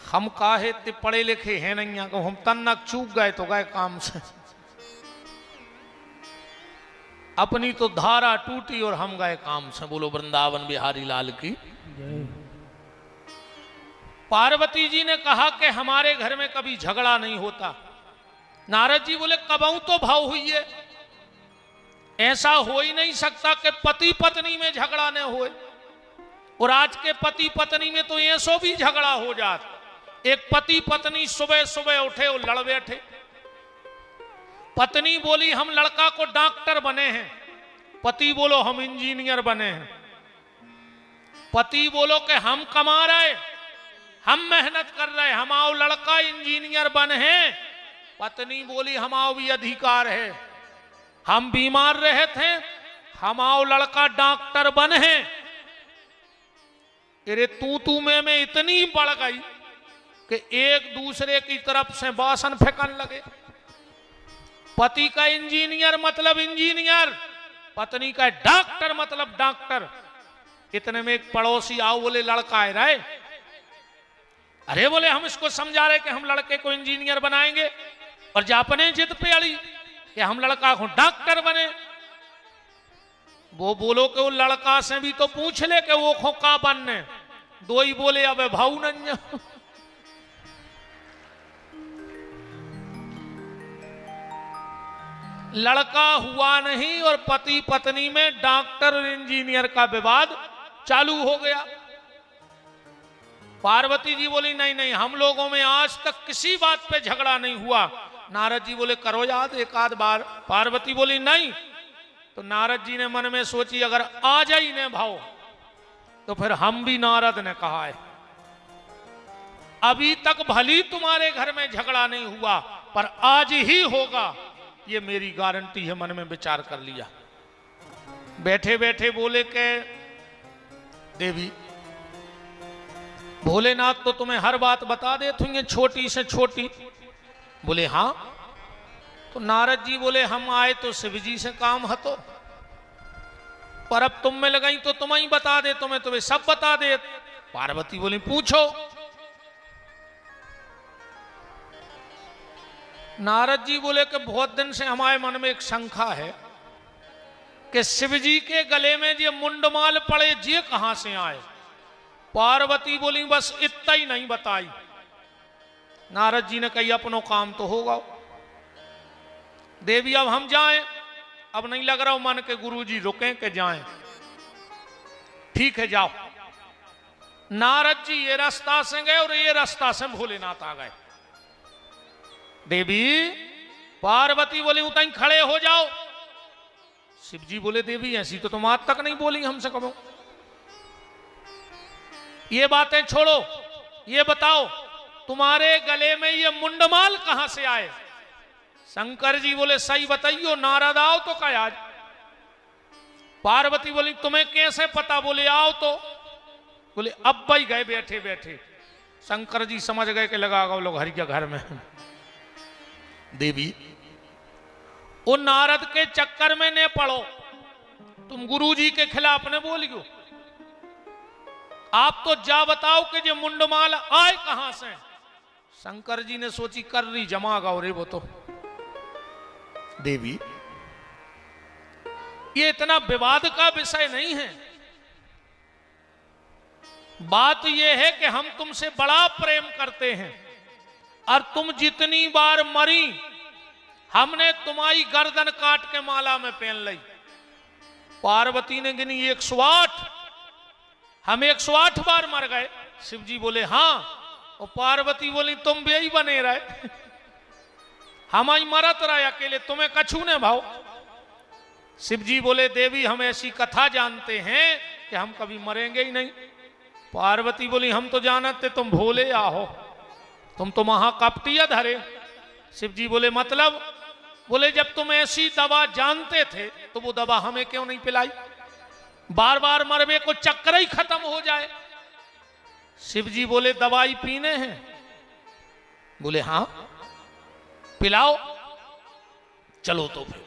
हम काहे ते पढ़े लिखे हैं नहीं, को हम तन्नक चूक गए तो गए काम से। अपनी तो धारा टूटी और हम गए काम से। बोलो वृंदावन बिहारी लाल की। पार्वती जी ने कहा कि हमारे घर में कभी झगड़ा नहीं होता। नारद जी बोले कबहू तो भाव हुई है, ऐसा हो ही नहीं सकता कि पति पत्नी में झगड़ा न होए। और आज के पति पत्नी में तो ऐसो भी झगड़ा हो जाता, एक पति पत्नी सुबह सुबह उठे और लड़ बैठे। पत्नी बोली हम लड़का को डॉक्टर बने हैं, पति बोलो हम इंजीनियर बने हैं। पति बोलो कि हम कमा रहे, हम मेहनत कर रहे, हमारा लड़का इंजीनियर बने हैं। पत्नी बोली हमारा भी अधिकार है, हम बीमार रहे थे, हमारा लड़का डॉक्टर बने हैं। अरे तू में इतनी बढ़ गई कि एक दूसरे की तरफ से बासन फेंकने लगे। पति का इंजीनियर मतलब इंजीनियर, पत्नी का डॉक्टर मतलब डॉक्टर। इतने में एक पड़ोसी आओ, बोले लड़का है रहे। अरे बोले हम इसको समझा रहे कि हम लड़के को इंजीनियर बनाएंगे, और जापने जिद पे अड़ी कि हम लड़का को डॉक्टर बने। वो बोलो कि वो लड़का से भी तो पूछ ले कि वो खोका बनने। दो ही बोले अब भाऊ नन्या। लड़का हुआ नहीं और पति पत्नी में डॉक्टर और इंजीनियर का विवाद चालू हो गया। पार्वती जी बोली नहीं नहीं, हम लोगों में आज तक किसी बात पे झगड़ा नहीं हुआ। नारद जी बोले करो याद एक आध बार। पार्वती बोली नहीं। तो नारद जी ने मन में सोची अगर आज ही ने भाव तो फिर हम भी नारद ने कहा है अभी तक भली तुम्हारे घर में झगड़ा नहीं हुआ पर आज ही होगा, ये मेरी गारंटी है। मन में विचार कर लिया। बैठे बैठे बोले के देवी भोलेनाथ तो तुम्हें हर बात बता देते होंगे छोटी से छोटी। बोले हाँ। तो नारद जी बोले हम आए तो शिव जी से काम हतो, पर अब तुम में लगाई तो तुम ही बता दे, तुम्हें सब बता दे। पार्वती बोली पूछो। नारद जी बोले कि बहुत दिन से हमारे मन में एक शंका है कि शिव जी के गले में ये मुंडमाल पड़े ये कहां से आए। पार्वती बोली बस इतना ही नहीं बताई। नारद जी ने कही अपनो काम तो होगा। देवी अब हम जाएं, अब नहीं लग रहा मन के गुरु जी रुकें के जाएं। ठीक है जाओ। नारद जी ये रास्ता से गए और ये रास्ता से भोलेनाथ आ गए। देवी पार्वती बोली उतई खड़े हो जाओ। शिव जी बोले देवी ऐसी तो तुम आज तक नहीं बोली हमसे कबो। ये बातें छोड़ो, ये बताओ तुम्हारे गले में ये मुंडमाल कहां से आए? शंकर जी बोले सही बताइयो, नारद आओ तो क्या आज? पार्वती बोली तुम्हें कैसे पता? बोले आओ तो। बोले अब भाई गए बैठे बैठे। शंकर जी समझ गए कि लगा लोग हरि के घर में। देवी उन नारद के चक्कर में न पड़ो, तुम गुरु जी के खिलाफ न बोलियो। आप तो जा बताओ कि ये मुंडमाल आए कहां से? शंकर जी ने सोची कर रही जमा गाओ रे वो तो। देवी ये इतना विवाद का विषय नहीं है। बात यह है कि हम तुमसे बड़ा प्रेम करते हैं और तुम जितनी बार मरी हमने तुम्हारी गर्दन काट के माला में पहन ली। पार्वती ने गिनी 108। हम 108 बार मर गए। शिव जी बोले हाँ। और पार्वती बोली तुम भी यही बने रहे, हम ही मरत रहे अकेले, तुम्हें कछू ने भाव। शिव जी बोले देवी हम ऐसी कथा जानते हैं कि हम कभी मरेंगे ही नहीं। पार्वती बोली हम तो जानते तुम भोले आहो, तुम तो महाकपटिया धरे। शिव जी बोले मतलब? बोले जब तुम ऐसी दवा जानते थे तो वो दवा हमें क्यों नहीं पिलाई? बार बार मरवे को चक्कर ही खत्म हो जाए। शिव जी बोले दवाई पीने हैं? बोले हाँ पिलाओ। चलो तो फिर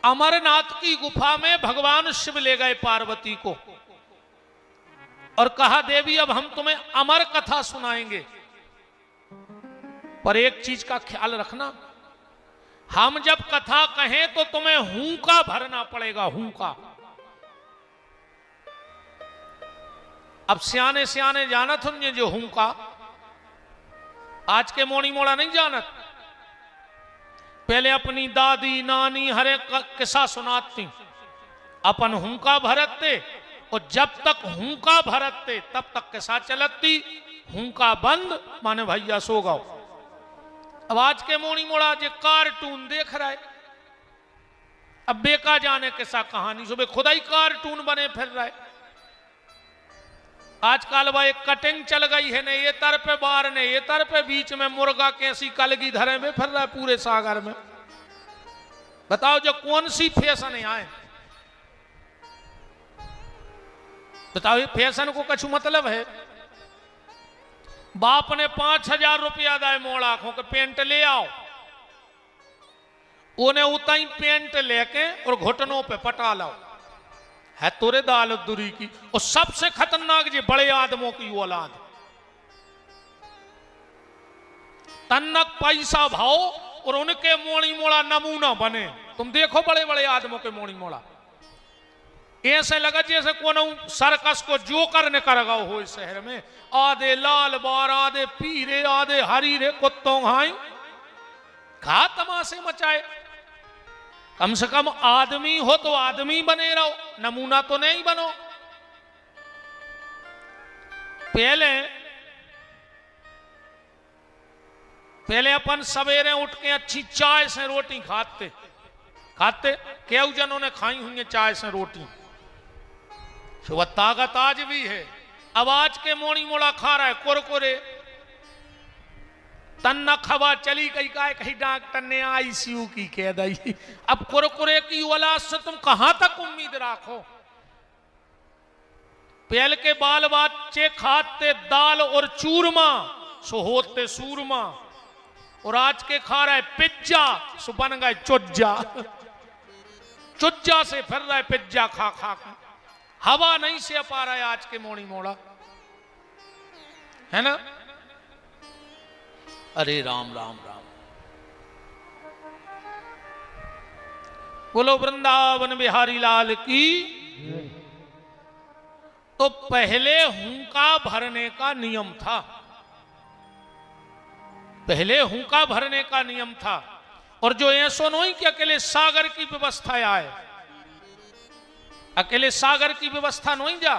अमरनाथ की गुफा में भगवान शिव ले गए पार्वती को और कहा देवी अब हम तुम्हें अमर कथा सुनाएंगे, पर एक चीज का ख्याल रखना, हम जब कथा कहें तो तुम्हें हुंका भरना पड़ेगा, हुंका। अब सियाने सियाने जानत होंगे जो हुंका, आज के मोड़ी मोड़ा नहीं जानत। पहले अपनी दादी नानी हरे किस्सा सुनाती, अपन हुंका भरते और जब तक हुंका भरते तब तक किस्सा चलती, हुंका बंद माने भैया सो गाओ। अब आज के मोड़ी मोड़ा जो कार्टून देख रहा है, अब बेका जाने किस्सा कहानी सुबह खुदा ही कार्टून बने फिर रहा है। आजकल वह एक कटिंग चल गई है, ने ये तर पे बार ने ये तर पे, बीच में मुर्गा कैसी कलगी धरे में फिर रहा है पूरे सागर में। बताओ जो कौन सी फैशन है आए? बताओ ये फैशन को कछु मतलब है? बाप ने 5000 रुपया दाए मोड़ा आंखों के पेंट ले आओ, उन्हें उतना ही पेंट लेके और घुटनों पे पटा लाओ, है तोरे दाल दुरी की। और सबसे खतरनाक जी बड़े आदमों की औलाद, तन्नक पैसा भाव और उनके मोड़ी मोड़ा नमूना बने। तुम देखो बड़े बड़े आदमों के मोड़ी मोड़ा, ऐसे लगा जैसे कोनो सर्कस को जोकर ने कर गए हो इस शहर में। आधे लाल बार, आधे पीरे, आधे हरी रे कुत्तों घाई खा तमाशे मचाए। कम से कम आदमी हो तो आदमी बने रहो, नमूना तो नहीं बनो। पहले अपन सवेरे उठ के अच्छी चाय से रोटी खाते खाते, केव जनों ने खाई हुई चाय से रोटी, सुबह ताकत आज भी है। अब आज के मोड़ी मोड़ा खा रहा है कुरकुरे, तन्ना खबा चली गई का कहीं डॉक्टर ने आईसीयू की कह दी। अब कुरकुरे की औलाद से तुम कहां तक उम्मीद रखो? पहले के बाल बच्चे खाते दाल और चूरमा, सो होते सूरमा, और आज के खा रहा है पिज्जा, सो बन गए चुज्जा। चुज्जा से फिर रहा है पिज्जा खा खा के, हवा नहीं से पा रहा है आज के मोड़ी मोड़ा, है ना? अरे राम राम राम। बोलो वृंदावन बिहारी लाल की। तो पहले हुंका भरने का नियम था, पहले हुंका भरने का नियम था। और जो ऐसो नहीं कि अकेले सागर की व्यवस्था आए, अकेले सागर की व्यवस्था नहीं जा,